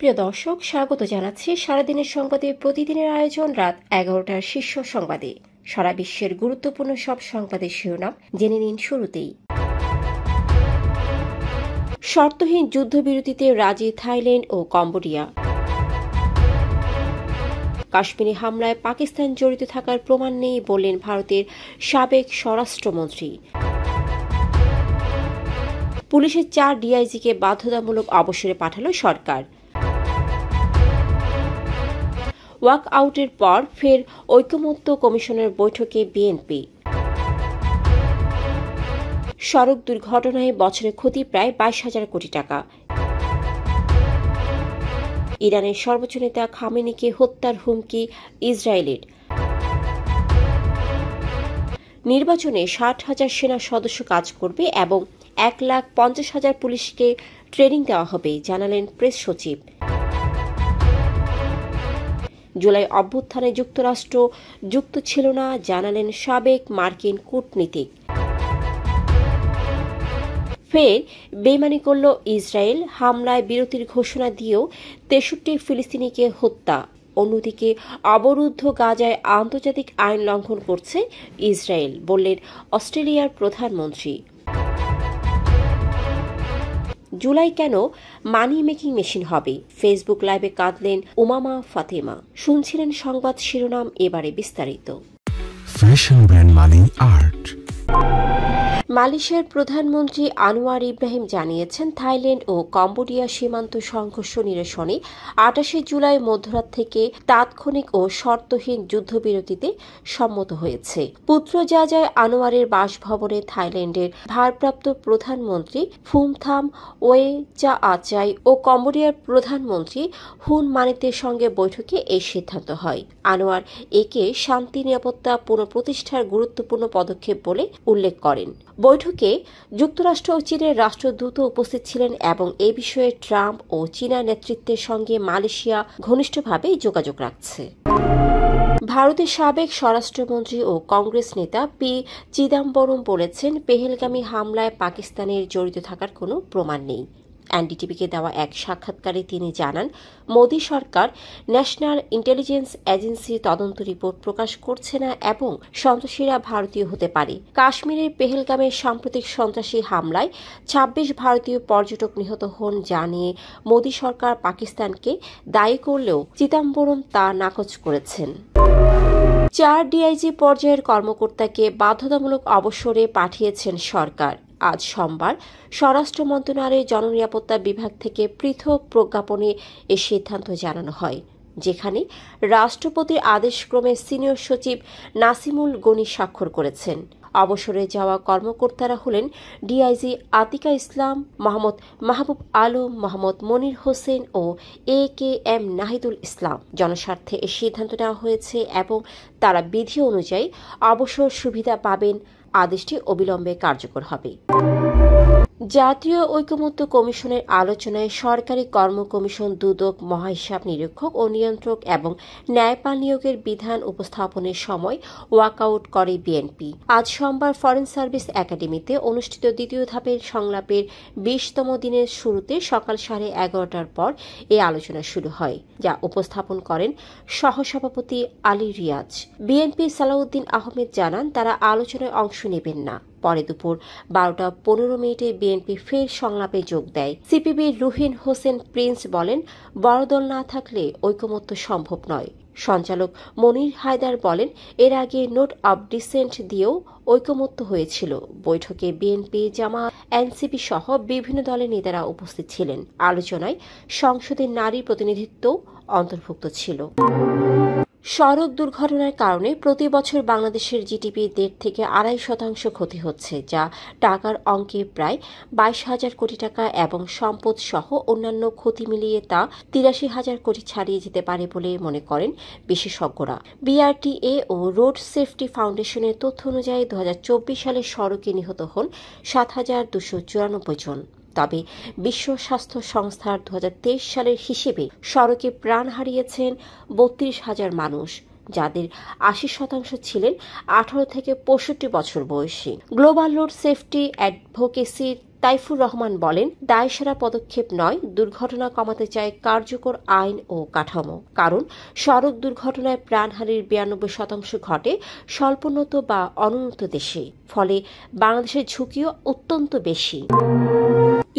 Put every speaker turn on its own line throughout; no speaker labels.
প্রিয় দর্শক, স্বাগত জানাচ্ছি সারাদিনের সংবাদে প্রতিদিনের আয়োজন রাত 11টার শীর্ষ সংবাদে। সারা বিশ্বের গুরুত্বপূর্ণ সব সংবাদের শিরোনাম জেনে নিন শুরুতেই। শর্তহীন যুদ্ধবিরতিতে রাজি থাইল্যান্ড ও কম্বোডিয়া। কাশ্মীরে হামলায় পাকিস্তান জড়িত থাকার প্রমাণ নেই বললেন ভারতের সাবেক স্বরাষ্ট্রমন্ত্রী। পুলিশের 4 ডিআইজিকে বাধ্যতামূলক অবসরে পাঠাল সরকার। ওয়াক আউটের পর ফের ঐকমত্য কমিশনের বৈঠকে বিএনপি। সড়ক দুর্ঘটনায় বছরে ক্ষতি প্রায় 22,000 কোটি টাকা। ইরানের সর্বোচ্চ নেতা খামেনিকে হত্যার হুমকি ইসরায়েলের। নির্বাচনে 60,000 সেনা সদস্য কাজ করবে এবং 1,50,000 পুলিশকে ট্রেনিং দেওয়া হবে, জানালেন প্রেস সচিব। জুলাই অভ্যুত্থানে যুক্তরাষ্ট্র যুক্ত ছিল না, জানালেন সাবেক মার্কিন কূটনীতিক। ফের বেইমানি করল ইসরায়েল, হামলায় বিরতির ঘোষণা দিয়েও 63 ফিলিস্তিনিকে হত্যা। অন্যদিকে অবরুদ্ধ গাজায় আন্তর্জাতিক আইন লঙ্ঘন করছে ইসরায়েল, বললেন অস্ট্রেলিয়ার প্রধানমন্ত্রী। জুলাই কেন মানি মেকিং মেশিন হবে, ফেসবুক লাইভে কাঁদলেন উমামা ফাতেমা। শুনছিলেন সংবাদ শিরোনাম, এবারে বিস্তারিত।
ফ্যাশন ব্র্যান্ড মানি আর্ট।
মালয়েশিয়ার প্রধানমন্ত্রী আনোয়ার ইব্রাহিম জানিয়েছেন, থাইল্যান্ড ও কম্বোডিয়া সীমান্ত সংঘর্ষ নিরসনে 28 জুলাই মধ্যরাত থেকে তাৎক্ষণিক ও শর্তহীন যুদ্ধবিরতিতে সম্মত হয়েছে। পুত্রজাজায় আনোয়ারের বাসভবনে থাইল্যান্ডের ভারপ্রাপ্ত প্রধানমন্ত্রী ফুমথাম ওয়ে চা আচাই ও কম্বোডিয়ার প্রধানমন্ত্রী হুন মানিতের সঙ্গে বৈঠকে এই সিদ্ধান্ত হয়। আনোয়ার একে শান্তি নিরাপত্তা পুনঃপ্রতিষ্ঠার গুরুত্বপূর্ণ পদক্ষেপ বলে উল্লেখ করেন। বৈঠকে যুক্তরাষ্ট্র ও চীনের রাষ্ট্রদূত উপস্থিত ছিলেন এবং এ বিষয়ে ট্রাম্প ও চীনা নেতৃত্বের সঙ্গে মালয়েশিয়া ঘনিষ্ঠভাবে যোগাযোগ রাখছে। ভারতের সাবেক স্বরাষ্ট্রমন্ত্রী ও কংগ্রেস নেতা পি চিদাম্বরম বলেছেন, পেহেলগামী হামলায় পাকিস্তানের জড়িত থাকার কোনো প্রমাণ নেই। এনডিটিভিকে দেওয়া এক সাক্ষাৎকারে তিনি জানান, মোদী সরকার ন্যাশনাল ইন্টেলিজেন্স এজেন্সির তদন্ত রিপোর্ট প্রকাশ করছে না এবং সন্ত্রাসীরা ভারতীয় হতে পারে। কাশ্মীরের পেহেলগামের সাম্প্রতিক সন্ত্রাসী হামলায় 26 ভারতীয় পর্যটক নিহত হন জানিয়ে মোদী সরকার পাকিস্তানকে দায়ী করলেও চিদাম্বরম তা নাকচ করেছেন। 4 ডিআইজি পর্যায়ের কর্মকর্তাকে বাধ্যতামূলক অবসরে পাঠিয়েছেন সরকার। আজ সোমবার স্বরাষ্ট্র মন্ত্রণালয়ের জননিরাপত্তা বিভাগ থেকে পৃথক প্রজ্ঞাপনে এ সিদ্ধান্ত জানানো হয়, যেখানে রাষ্ট্রপতির আদেশক্রমে সিনিয়র সচিব নাসিমুল গনি স্বাক্ষর করেছেন। অবসরে যাওয়া কর্মকর্তারা হলেন ডিআইজি আতিকা ইসলাম, মোহাম্মদ মাহবুব আলম, মোহাম্মদ মনির হোসেন ও AKM নাহিদুল ইসলাম। জনস্বার্থে এ সিদ্ধান্ত নেওয়া হয়েছে এবং তারা বিধি অনুযায়ী অবসর সুবিধা পাবেন। আদেশটি অবিলম্বে কার্যকর হবে। জাতীয় ঐকমত্য কমিশনের আলোচনায় সরকারি কর্ম কমিশন দুদক মহাহিসাব নিরীক্ষক ও নিয়ন্ত্রক এবং ন্যায়পাল নিয়োগের বিধান উপস্থাপনের সময় ওয়াকআউট করে বিএনপি। আজ সোমবার ফরেন সার্ভিস একাডেমিতে অনুষ্ঠিত দ্বিতীয় ধাপের সংলাপের 20তম দিনের শুরুতে সকাল 11:30টার পর এই আলোচনা শুরু হয়, যা উপস্থাপন করেন সহসভাপতি আলী রিয়াজ। বিএনপি সালাউদ্দিন আহমেদ জানান, তারা আলোচনায় অংশ নেবেন না। পরে দুপুর 12:15 বিএনপি ফের সংলাপে যোগ দেয়। সিপিবির রুহিন হোসেন প্রিন্স বলেন, বড় দল না থাকলে ঐকমত্য সম্ভব নয়। সঞ্চালক মনির হায়দার বলেন, এর আগে নোট অব ডিসেন্ট দিয়েও ঐকমত্য হয়েছিল। বৈঠকে বিএনপি, জামায়াত, এনসিপি সহ বিভিন্ন দলের নেতারা উপস্থিত ছিলেন। আলোচনায় সংসদের নারী প্রতিনিধিত্ব অন্তর্ভুক্ত ছিল। সড়ক দুর্ঘটনার কারণে প্রতি বছর বাংলাদেশের জিডিপি 1.5 থেকে 2.5% ক্ষতি হচ্ছে, যা টাকার অঙ্কে প্রায় 22,000 কোটি টাকা এবং সম্পদ সহ অন্যান্য ক্ষতি মিলিয়ে তা 83,000 কোটি ছাড়িয়ে যেতে পারে বলে মনে করেন বিশেষজ্ঞরা। বিআরটিএ ও রোড সেফটি ফাউন্ডেশনের তথ্য অনুযায়ী 2024 সালে সড়কে নিহত হন 7,294 জন। তবে বিশ্ব স্বাস্থ্য সংস্থার 2023 সালের হিসেবে সড়কে প্রাণ হারিয়েছেন 32,000 মানুষ, যাদের 80% ছিলেন 18 থেকে 65 বছর বয়সী। গ্লোবাল রোড সেফটি অ্যাডভোকেসির তাইফুর রহমান বলেন, দায়সারা পদক্ষেপ নয়, দুর্ঘটনা কমাতে চায় কার্যকর আইন ও কাঠামো। কারণ সড়ক দুর্ঘটনায় প্রাণহানির 92% ঘটে স্বল্পোন্নত বা অনুন্নত দেশে, ফলে বাংলাদেশের ঝুঁকিও অত্যন্ত বেশি।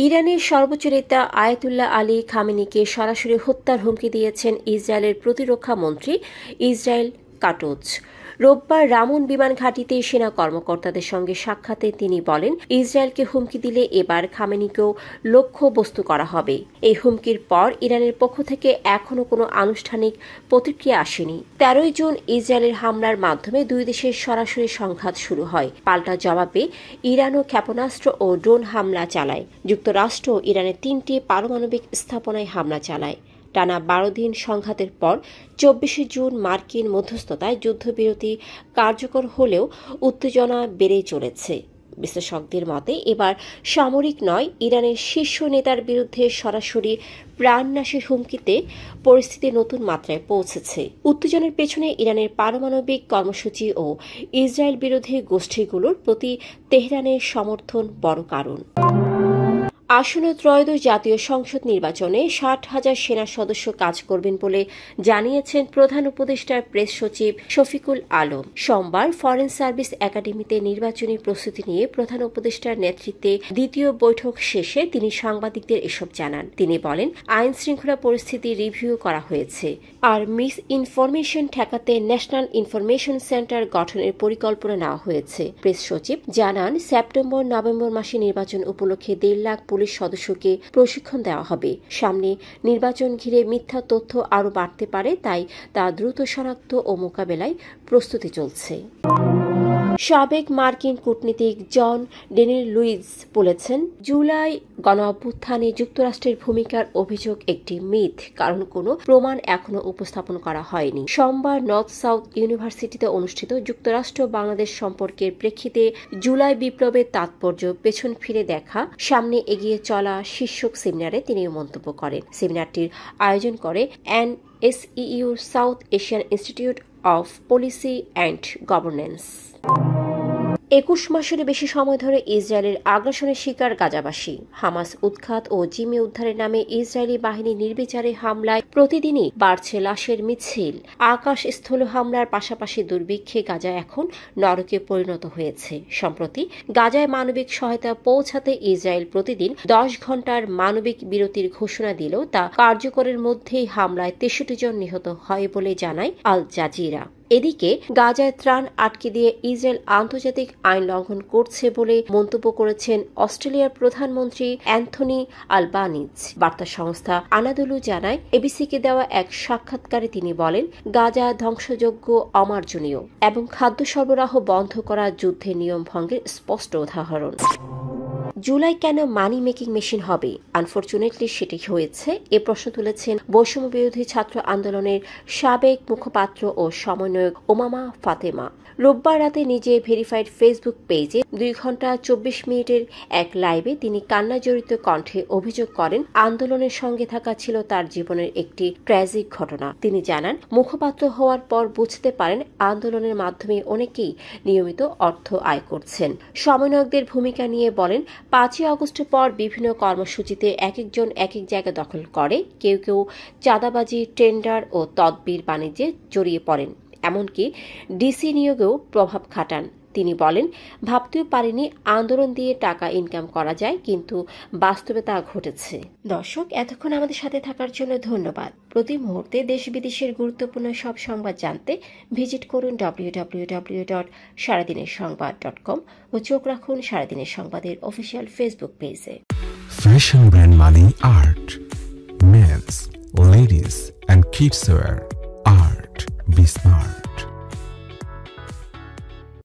ইরানের সর্বোচ্চ নেতা আয়াতুল্লাহ আলী খামেনিকে সরাসরি হত্যার হুমকি দিয়েছেন ইসরায়েলের প্রতিরক্ষা মন্ত্রী ইসরায়েল কাটোজ। রোববার রামুন বিমান ঘাঁটিতে সেনা কর্মকর্তাদের সঙ্গে সাক্ষাতে তিনি বলেন, ইসরায়েলকে হুমকি দিলে এবার খামেনিকেও লক্ষ্যবস্তু করা হবে। এই হুমকির পর ইরানের পক্ষ থেকে এখনও কোনো আনুষ্ঠানিক প্রতিক্রিয়া আসেনি। 13 জুন ইসরায়েলের হামলার মাধ্যমে দুই দেশের সরাসরি সংঘাত শুরু হয়। পাল্টা জবাবে ইরানও ক্ষেপণাস্ত্র ও ড্রোন হামলা চালায়। যুক্তরাষ্ট্র ইরানের 3টি পারমাণবিক স্থাপনায় হামলা চালায়। টানা 12 দিন সংঘাতের পর 24 জুন মার্কিন মধ্যস্থতায় যুদ্ধবিরতি কার্যকর হলেও উত্তেজনা বেড়েই চলেছে। বিশ্লেষকদের মতে এবার সামরিক নয়, ইরানের শীর্ষ নেতার বিরুদ্ধে সরাসরি প্রাণনাশের হুমকিতে পরিস্থিতি নতুন মাত্রায় পৌঁছেছে। উত্তেজনার পেছনে ইরানের পারমাণবিক কর্মসূচি ও ইসরায়েল বিরোধী গোষ্ঠীগুলোর প্রতি তেহরানের সমর্থন বড় কারণ। আসন্ন ত্রয়োদশ জাতীয় সংসদ নির্বাচনে 60,000 সেনা সদস্য কাজ করবেন বলে জানিয়েছেন প্রধান উপদেষ্টার প্রেস সচিব শফিকুল আলম। সোমবার ফরেন সার্ভিস একাডেমিতে নির্বাচনী প্রস্তুতি নিয়ে প্রধান উপদেষ্টার নেতৃত্বে দ্বিতীয় বৈঠক শেষে তিনি সাংবাদিকদের এসব জানান। তিনি বলেন, আইন শৃঙ্খলা পরিস্থিতি রিভিউ করা হয়েছে, আর মিস ইনফরমেশন ঠেকাতে ন্যাশনাল ইনফরমেশন সেন্টার গঠনের পরিকল্পনা নেওয়া হয়েছে। প্রেস সচিব জানান, সেপ্টেম্বর-নভেম্বর মাসে নির্বাচন উপলক্ষে 1.5 লাখ পুলিশ সদস্যকে প্রশিক্ষণ দেওয়া হবে। সামনে নির্বাচন ঘিরে মিথ্যা তথ্য আরও বাড়তে পারে, তাই তা দ্রুত শনাক্ত ও মোকাবেলায় প্রস্তুতি চলছে। সাবেক মার্কিন কূটনীতিক জন ডেনিল লুইস বলেছেন, জুলাই গণঅভ্যুত্থানে যুক্তরাষ্ট্রের ভূমিকার অভিযোগ একটি মিথ, কারণ কোনো প্রমাণ এখনো উপস্থাপন করা হয়নি। সোমবার নর্থ সাউথ ইউনিভার্সিটিতে অনুষ্ঠিত যুক্তরাষ্ট্র বাংলাদেশ সম্পর্কের প্রেক্ষিতে জুলাই বিপ্লবের তাৎপর্য পেছন ফিরে দেখা, সামনে এগিয়ে চলা শীর্ষক সেমিনারে তিনি মন্তব্য করেন। সেমিনারটির আয়োজন করে NSEU south Asian institute of policy and governance. 21 মাসেরও বেশি সময় ধরে ইসরায়েলের আগ্রাসনের শিকার গাজাবাসী। হামাস উৎখাত ও জিম্মি উদ্ধারের নামে ইসরায়েলি বাহিনী নির্বিচারে হামলায় প্রতিদিনই বাড়ছে লাশের মিছিল। আকাশ স্থল হামলার পাশাপাশি দুর্ভিক্ষে গাজা এখন নরকে পরিণত হয়েছে। সম্প্রতি গাজায় মানবিক সহায়তা পৌঁছাতে ইসরায়েল প্রতিদিন 10 ঘণ্টার মানবিক বিরতির ঘোষণা দিলেও তা কার্যকরের মধ্যেই হামলায় 63 জন নিহত হয় বলে জানায় আল জাজিরা। এদিকে গাজায় ত্রাণ আটকে দিয়ে ইসরায়েল আন্তর্জাতিক আইন লঙ্ঘন করছে বলে মন্তব্য করেছেন অস্ট্রেলিয়ার প্রধানমন্ত্রী অ্যান্থনি আলবানিজ। বার্তা সংস্থা আনাদুলু জানায়, এবিসিকে দেওয়া এক সাক্ষাৎকারে তিনি বলেন, গাজা ধ্বংসযোগ্য, অমার্জনীয় এবং খাদ্য সরবরাহ বন্ধ করা যুদ্ধের নিয়ম ভঙ্গের স্পষ্ট উদাহরণ। জুলাই কেন মানি মেকিং মেশিন হবে? আনফরচুনেটলি সেটি হয়েছে, এ প্রশ্ন তুলেছেন বৈষম্য বিরোধী ছাত্র আন্দোলনের সাবেক মুখপাত্র ও সমন্বয়ক ওমামা ফাতেমা। রোববার রাতে নিজে ভেরিফাইড ফেসবুক পেজে 2 ঘণ্টা 24 মিনিটের এক লাইভে তিনি কান্নাজড়িত কণ্ঠে অভিযোগ করেন, আন্দোলনের সঙ্গে থাকা ছিল তার জীবনের একটি ট্র্যাজিক ঘটনা। তিনি জানান, মুখপাত্র হওয়ার পর বুঝতে পারেন আন্দোলনের মাধ্যমে অনেকেই নিয়মিত অর্থ আয় করছেন। সমন্বয়কদের ভূমিকা নিয়ে বলেন, 5 আগস্টের পর বিভিন্ন কর্মসূচিতে একেকজন একেক জায়গা দখল করে, কেউ কেউ চাঁদাবাজি, টেন্ডার ও তদবির বাণিজ্যে জড়িয়ে পড়েন, এমনকি ডিসি নিয়োগেও প্রভাব খাটান। তিনি বলেন, ভাবতেও পারিনি আন্দোলন দিয়ে টাকা ইনকাম করা যায়, কিন্তু বাস্তবে তা ঘটেছে। দর্শক, এতক্ষণ আমাদের সাথে থাকার জন্য ধন্যবাদ। প্রতি মুহূর্তে দেশ বিদেশের গুরুত্বপূর্ণ সব সংবাদ জানতে ভিজিট করুন www.সারাদিনেরসংবাদ.com ও চোখ রাখুন সারাদিনের সংবাদের অফিসিয়াল ফেসবুক পেজে।
Fashion brand Mali Art. Men's, ladies and kids wear. Art. Be smart.